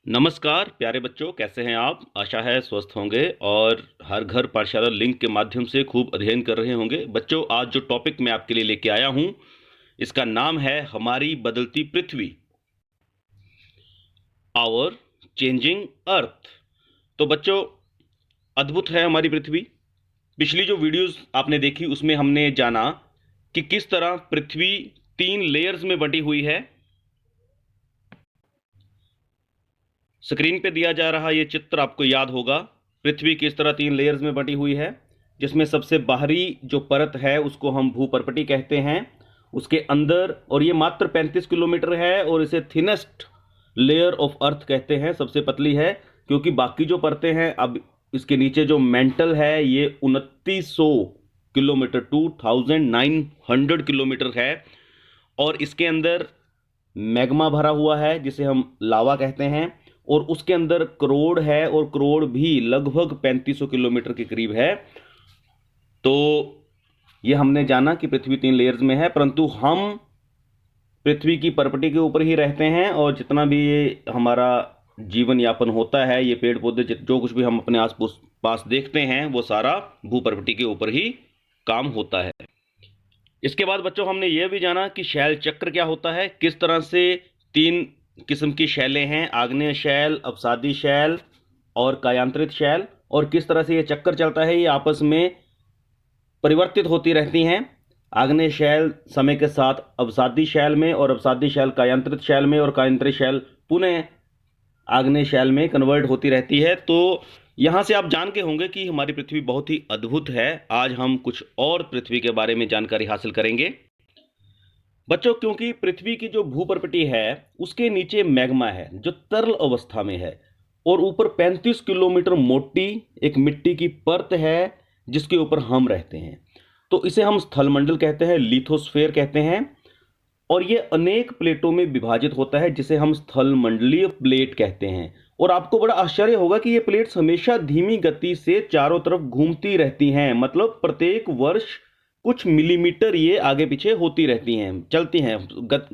नमस्कार प्यारे बच्चों, कैसे हैं आप? आशा है स्वस्थ होंगे और हर घर पाठशाला लिंक के माध्यम से खूब अध्ययन कर रहे होंगे। बच्चों, आज जो टॉपिक मैं आपके लिए लेके आया हूं, इसका नाम है हमारी बदलती पृथ्वी, आवर चेंजिंग अर्थ। तो बच्चों, अद्भुत है हमारी पृथ्वी। पिछली जो वीडियोस आपने देखी उसमें हमने जाना कि किस तरह पृथ्वी 3 लेयर्स में बंटी हुई है। स्क्रीन पे दिया जा रहा ये चित्र आपको याद होगा। पृथ्वी किस तरह 3 लेयर्स में बटी हुई है, जिसमें सबसे बाहरी जो परत है उसको हम भूपर्पटी कहते हैं। उसके अंदर, और ये मात्र 35 किलोमीटर है, और इसे थिनेस्ट लेयर ऑफ अर्थ कहते हैं, सबसे पतली है। क्योंकि बाकी जो परतें हैं, अब इसके नीचे जो मेंटल है ये 2900 किलोमीटर, 2900 किलोमीटर है। और इसके अंदर मैग्मा भरा हुआ है जिसे हम लावा कहते हैं, और उसके अंदर करोड़ है, और करोड़ भी लगभग 3500 किलोमीटर के करीब है। तो ये हमने जाना कि पृथ्वी 3 लेयर्स में है, परंतु हम पृथ्वी की परपटी के ऊपर ही रहते हैं, और जितना भी ये हमारा जीवन यापन होता है, ये पेड़ पौधे जो कुछ भी हम अपने आस पास देखते हैं, वो सारा भूपर्पटी के ऊपर ही काम होता है। इसके बाद बच्चों, हमने ये भी जाना कि शैल चक्र क्या होता है, किस तरह से 3 किस्म की शैलें हैं, आग्नेय शैल, अवसादी शैल और कायांतरित शैल, और किस तरह से ये चक्कर चलता है, ये आपस में परिवर्तित होती रहती हैं। आग्नेय शैल समय के साथ अवसादी शैल में, और अवसादी शैल कायांतरित शैल में, और कायांतरित शैल पुनः आग्नेय शैल में कन्वर्ट होती रहती है। तो यहां से आप जान के होंगे कि हमारी पृथ्वी बहुत ही अद्भुत है। आज हम कुछ और पृथ्वी के बारे में जानकारी हासिल करेंगे बच्चों, क्योंकि पृथ्वी की जो भूपर्पटी है उसके नीचे मैग्मा है जो तरल अवस्था में है, और ऊपर 35 किलोमीटर मोटी एक मिट्टी की परत है जिसके ऊपर हम रहते हैं। तो इसे हम स्थलमंडल कहते हैं, लिथोस्फेयर कहते हैं, और ये अनेक प्लेटों में विभाजित होता है जिसे हम स्थलमंडलीय प्लेट कहते हैं। और आपको बड़ा आश्चर्य होगा कि ये प्लेट्स हमेशा धीमी गति से चारों तरफ घूमती रहती हैं, मतलब प्रत्येक वर्ष कुछ मिलीमीटर ये आगे पीछे होती रहती हैं, चलती हैं,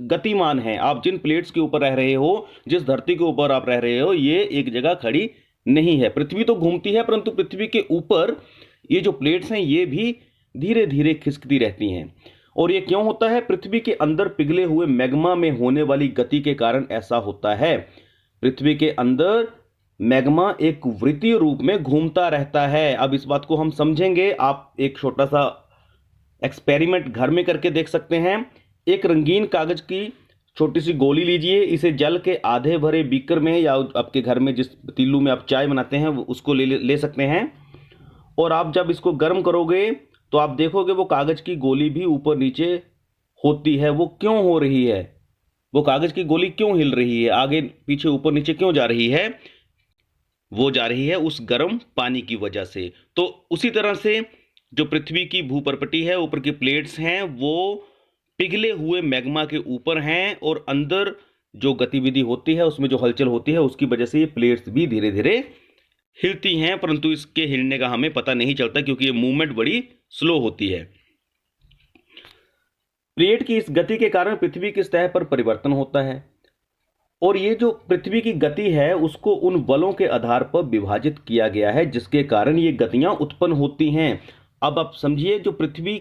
गतिमान हैं। आप जिन प्लेट्स के ऊपर रह रहे हो, जिस धरती के ऊपर आप रह रहे हो, ये एक जगह खड़ी नहीं है। पृथ्वी तो घूमती है, परंतु पृथ्वी के ऊपर ये जो प्लेट्स हैं ये भी धीरे धीरे खिसकती रहती हैं। और ये क्यों होता है? पृथ्वी के अंदर पिघले हुए मैग्मा में होने वाली गति के कारण ऐसा होता है। पृथ्वी के अंदर मैग्मा एक वृत्तीय रूप में घूमता रहता है। अब इस बात को हम समझेंगे। आप एक छोटा सा एक्सपेरिमेंट घर में करके देख सकते हैं। एक रंगीन कागज की छोटी सी गोली लीजिए, इसे जल के आधे भरे बीकर में, या आपके घर में जिस पतीलू में आप चाय बनाते हैं उसको ले सकते हैं। और आप जब इसको गर्म करोगे तो आप देखोगे वो कागज की गोली भी ऊपर नीचे होती है। वो क्यों हो रही है? वो कागज की गोली क्यों हिल रही है, आगे पीछे ऊपर नीचे क्यों जा रही है? वो जा रही है उस गर्म पानी की वजह से। तो उसी तरह से जो पृथ्वी की भूपर्पटी है, ऊपर की प्लेट्स हैं, वो पिघले हुए मैग्मा के ऊपर हैं, और अंदर जो गतिविधि होती है, उसमें जो हलचल होती है, उसकी वजह से ये प्लेट्स भी धीरे धीरे हिलती हैं, परंतु इसके हिलने का हमें पता नहीं चलता क्योंकि ये मूवमेंट बड़ी स्लो होती है। प्लेट की इस गति के कारण पृथ्वी की सतह पर परिवर्तन होता है, और ये जो पृथ्वी की गति है उसको उन बलों के आधार पर विभाजित किया गया है जिसके कारण ये गतियां उत्पन्न होती हैं। अब आप समझिए, जो पृथ्वी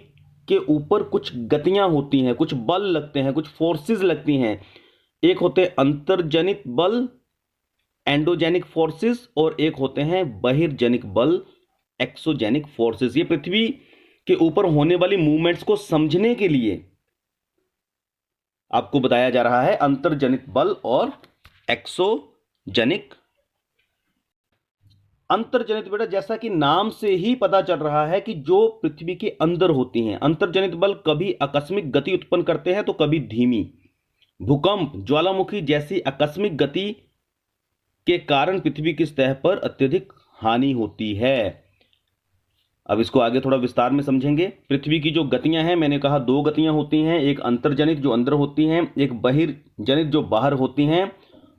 के ऊपर कुछ गतियां होती हैं, कुछ बल लगते हैं, कुछ फोर्सेस लगती हैं। एक होते हैं अंतर्जनित बल, एंडोजेनिक फोर्सेस, और एक होते हैं बहिर्जनिक बल, एक्सोजेनिक फोर्सेस। ये पृथ्वी के ऊपर होने वाली मूवमेंट्स को समझने के लिए आपको बताया जा रहा है, अंतर्जनित बल और एक्सोजेनिक। अंतर्जनित बेटा, जैसा कि नाम से ही पता चल रहा है कि जो पृथ्वी के अंदर होती हैं। अंतर्जनित बल कभी आकस्मिक गति उत्पन्न करते हैं तो कभी धीमी। भूकंप, ज्वालामुखी जैसी आकस्मिक गति के कारण पृथ्वी की सतह पर अत्यधिक हानि होती है। अब इसको आगे थोड़ा विस्तार में समझेंगे। पृथ्वी की जो गतियां हैं, मैंने कहा 2 गतियां होती हैं, एक अंतर्जनित जो अंदर होती हैं, एक बहिर्जनित जो बाहर होती हैं।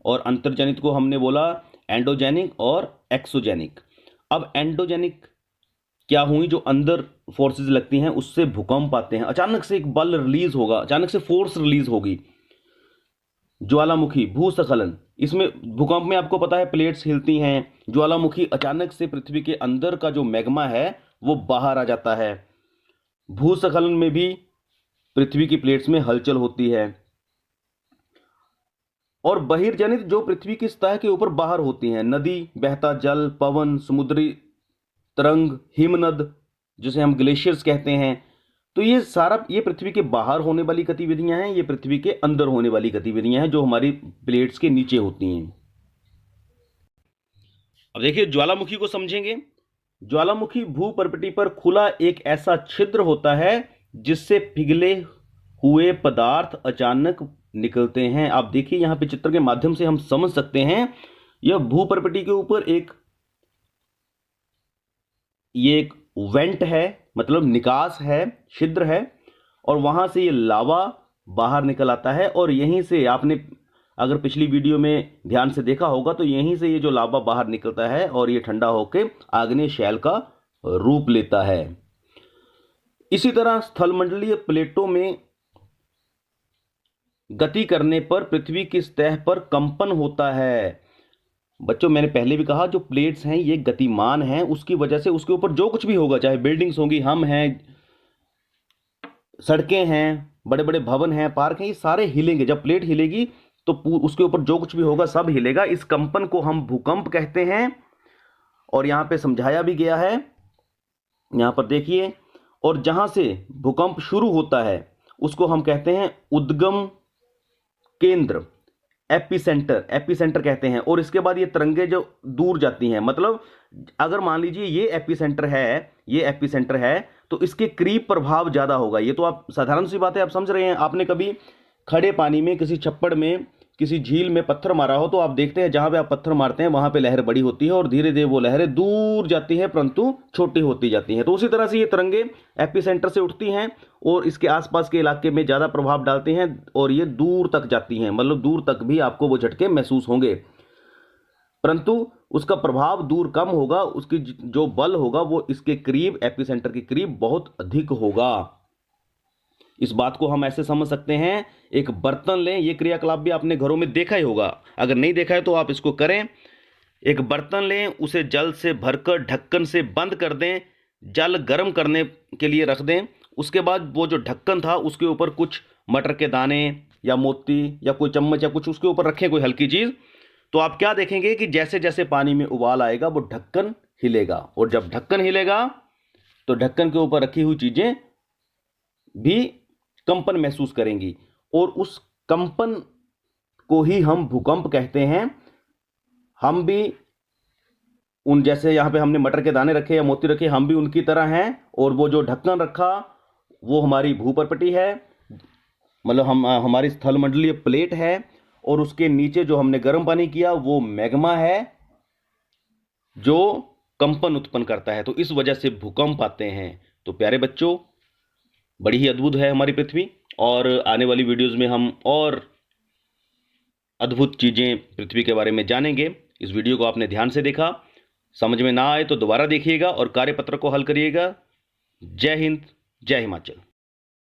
और अंतर्जनित को हमने बोला एंडोजेनिक और एक्सोजेनिक। अब एंडोजेनिक क्या हुई? जो अंदर फोर्सेस लगती हैं उससे भूकंप आते हैं, अचानक से एक बल रिलीज होगा, अचानक से फोर्स रिलीज होगी। ज्वालामुखी, भूस्खलन, इसमें भूकंप में आपको पता है प्लेट्स हिलती हैं। ज्वालामुखी अचानक से पृथ्वी के अंदर का जो मैग्मा है वो बाहर आ जाता है। भूस्खलन में भी पृथ्वी की प्लेट्स में हलचल होती है। और बहिर्जनित जो पृथ्वी की सतह के ऊपर बाहर होती हैं, नदी, बहता जल, पवन, समुद्री तरंग, हिमनद जिसे हम ग्लेशियर्स कहते हैं, तो ये सारा ये पृथ्वी के बाहर होने वाली गतिविधियां हैं, ये पृथ्वी के अंदर होने वाली गतिविधियां हैं जो हमारी प्लेट्स के नीचे होती हैं। अब देखिए ज्वालामुखी को समझेंगे। ज्वालामुखी भूपर्पटी पर खुला एक ऐसा छिद्र होता है जिससे पिघले हुए पदार्थ अचानक निकलते हैं। आप देखिए यहां पे चित्र के माध्यम से हम समझ सकते हैं, यह भूपर्पटी के ऊपर ये एक वेंट है, मतलब निकास है, छिद्र है, और वहां से ये लावा बाहर निकल आता है। और यहीं से आपने अगर पिछली वीडियो में ध्यान से देखा होगा तो यहीं से ये जो लावा बाहर निकलता है और ये ठंडा होकर आग्नेय शैल का रूप लेता है। इसी तरह स्थलमंडलीय प्लेटों में गति करने पर पृथ्वी की सतह पर कंपन होता है। बच्चों मैंने पहले भी कहा जो प्लेट्स हैं ये गतिमान हैं, उसकी वजह से उसके ऊपर जो कुछ भी होगा, चाहे बिल्डिंग्स होंगी, हम हैं, सड़कें हैं, बड़े बड़े भवन हैं, पार्क हैं, ये सारे हिलेंगे। जब प्लेट हिलेगी तो उसके ऊपर जो कुछ भी होगा सब हिलेगा। इस कंपन को हम भूकंप कहते हैं और यहां पे समझाया भी गया है, यहां पर देखिए। और जहां से भूकंप शुरू होता है उसको हम कहते हैं उद्गम केंद्र, एपिसेंटर कहते हैं। और इसके बाद ये तरंगे जो दूर जाती हैं, मतलब अगर मान लीजिए ये एपिसेंटर है तो इसके करीब प्रभाव ज्यादा होगा। ये तो आप साधारण सी बात है, आप समझ रहे हैं। आपने कभी खड़े पानी में, किसी छप्पड़ में, किसी झील में पत्थर मारा हो तो आप देखते हैं जहां पे आप पत्थर मारते हैं वहां पे लहर बड़ी होती है और धीरे धीरे वो लहरें दूर जाती हैं परंतु छोटी होती जाती हैं। तो उसी तरह से ये तरंगे एपिसेंटर से उठती हैं और इसके आसपास के इलाके में ज़्यादा प्रभाव डालती हैं और ये दूर तक जाती हैं, मतलब दूर तक भी आपको वो झटके महसूस होंगे, परंतु उसका प्रभाव दूर कम होगा, उसकी जो बल होगा वो इसके करीब, एपिसेंटर के करीब बहुत अधिक होगा। इस बात को हम ऐसे समझ सकते हैं, एक बर्तन लें, ये क्रियाकलाप भी आपने घरों में देखा ही होगा, अगर नहीं देखा है तो आप इसको करें। एक बर्तन लें, उसे जल से भरकर ढक्कन से बंद कर दें, जल गर्म करने के लिए रख दें। उसके बाद वो जो ढक्कन था उसके ऊपर कुछ मटर के दाने या मोती या कोई चम्मच या कुछ उसके ऊपर रखें, कोई हल्की चीज़। तो आप क्या देखेंगे कि जैसे जैसे पानी में उबाल आएगा वो ढक्कन हिलेगा, और जब ढक्कन हिलेगा तो ढक्कन के ऊपर रखी हुई चीज़ें भी कंपन महसूस करेंगी और उस कंपन को ही हम भूकंप कहते हैं। हम भी उन, जैसे यहाँ पे हमने मटर के दाने रखे या मोती रखे, हम भी उनकी तरह हैं। और वो जो ढक्कन रखा वो हमारी भूपर्पटी है, मतलब हमारी स्थलमंडलीय प्लेट है, और उसके नीचे जो हमने गर्म पानी किया वो मैग्मा है जो कंपन उत्पन्न करता है। तो इस वजह से भूकंप आते हैं। तो प्यारे बच्चों, बड़ी ही अद्भुत है हमारी पृथ्वी, और आने वाली वीडियोस में हम और अद्भुत चीज़ें पृथ्वी के बारे में जानेंगे। इस वीडियो को आपने ध्यान से देखा, समझ में ना आए तो दोबारा देखिएगा और कार्यपत्र को हल करिएगा। जय हिंद, जय हिमाचल।